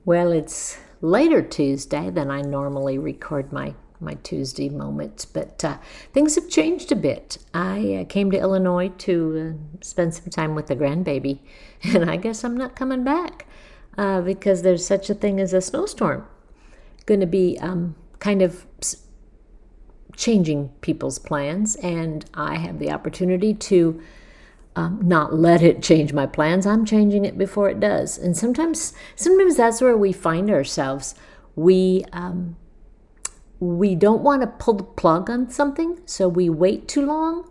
Well, it's later Tuesday than I normally record my Tuesday moments, but things have changed a bit. I came to Illinois to spend some time with the grandbaby, and I guess I'm not coming back because there's such a thing as a snowstorm. Going to be kind of changing people's plans, and I have the opportunity to not let it change my plans. I'm changing it before it does. And sometimes that's where we find ourselves. We don't want to pull the plug on something, so we wait too long,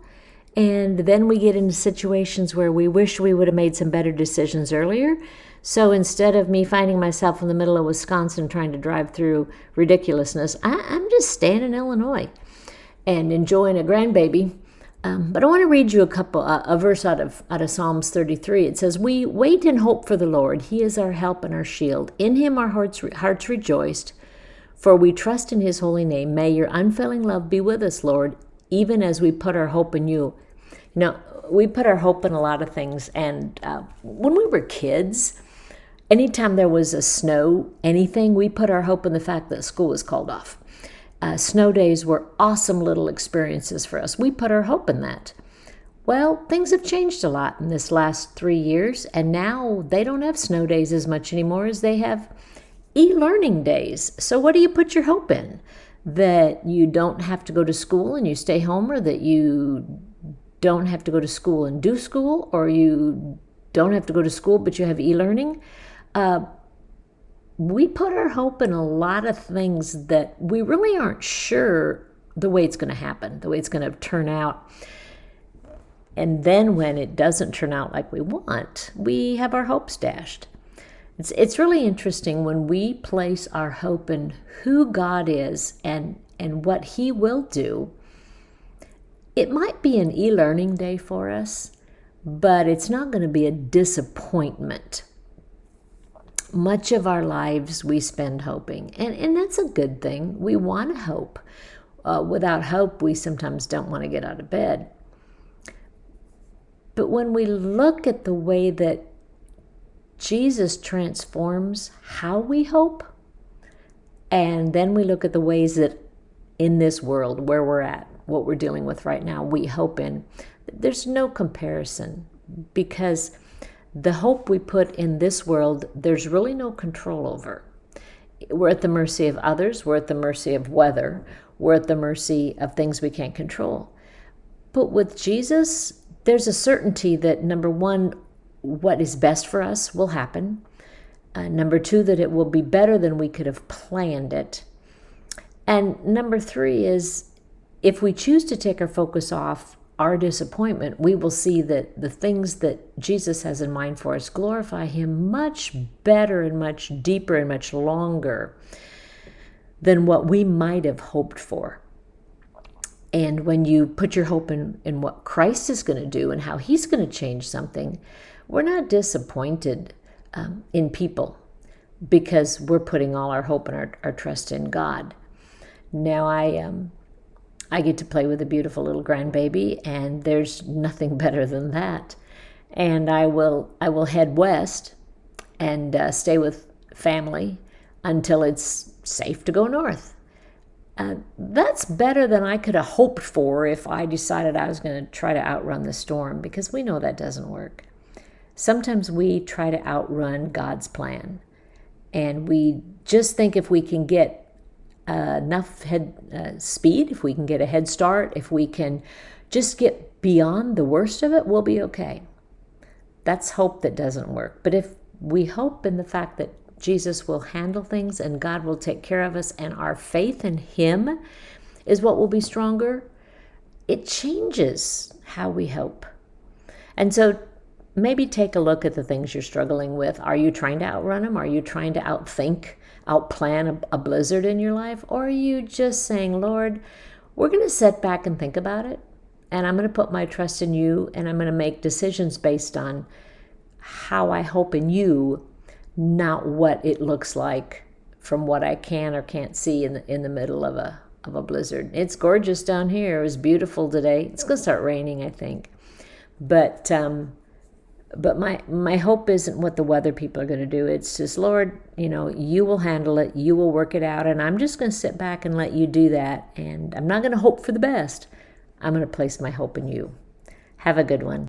and then we get into situations where we wish we would have made some better decisions earlier. So instead of me finding myself in the middle of Wisconsin trying to drive through ridiculousness, I'm just staying in Illinois and enjoying a grandbaby. But I want to read you a verse out of Psalms 33. It says, "We wait and hope for the Lord. He is our help and our shield. In him our hearts rejoiced, for we trust in his holy name. May your unfailing love be with us, Lord, even as we put our hope in you." You know, we put our hope in a lot of things. And when we were kids, anytime there was a snow, anything, we put our hope in the fact that school was called off. Snow days were awesome little experiences for us. We put our hope in that. Well, things have changed a lot in this last 3 years, and now they don't have snow days as much anymore as they have e-learning days. So what do you put your hope in? That you don't have to go to school and you stay home, or that you don't have to go to school and do school, or you don't have to go to school but you have e-learning? We put our hope in a lot of things that we really aren't sure the way it's going to happen, the way it's going to turn out. And then when it doesn't turn out like we want, we have our hopes dashed. It's really interesting when we place our hope in who God is and what he will do. It might be an e-learning day for us, but it's not going to be a disappointment. Much of our lives we spend hoping, and that's a good thing. We want to hope. Without hope, we sometimes don't want to get out of bed. But when we look at the way that Jesus transforms how we hope, and then we look at the ways that in this world where we're at, what we're dealing with right now, we hope in, there's no comparison, because the hope we put in this world, there's really no control over. We're at the mercy of others. We're at the mercy of weather. We're at the mercy of things we can't control. But with Jesus, there's a certainty that, number one, what is best for us will happen. Number two, that it will be better than we could have planned it. And number three is, if we choose to take our focus off our disappointment, we will see that the things that Jesus has in mind for us glorify him much better and much deeper and much longer than what we might have hoped for. And when you put your hope in what Christ is going to do and how he's going to change something, we're not disappointed in people, because we're putting all our hope and our trust in God. Now, I get to play with a beautiful little grandbaby, and there's nothing better than that. And I will head west and stay with family until it's safe to go north. That's better than I could have hoped for if I decided I was going to try to outrun the storm, because we know that doesn't work. Sometimes we try to outrun God's plan, and we just think if we can get enough head speed, if we can get a head start, if we can just get beyond the worst of it, we'll be okay. That's hope that doesn't work. But if we hope in the fact that Jesus will handle things and God will take care of us, and our faith in him is what will be stronger, it changes how we hope. And so maybe take a look at the things you're struggling with. Are you trying to outrun them? Are you trying to outplan a blizzard in your life? Or are you just saying, Lord, we're going to sit back and think about it, and I'm going to put my trust in you, and I'm going to make decisions based on how I hope in you, not what it looks like from what I can or can't see in the middle of a blizzard. It's gorgeous down here. It was beautiful today. It's going to start raining, I think. But But my hope isn't what the weather people are going to do. It's just, Lord, you will handle it. You will work it out. And I'm just going to sit back and let you do that. And I'm not going to hope for the best. I'm going to place my hope in you. Have a good one.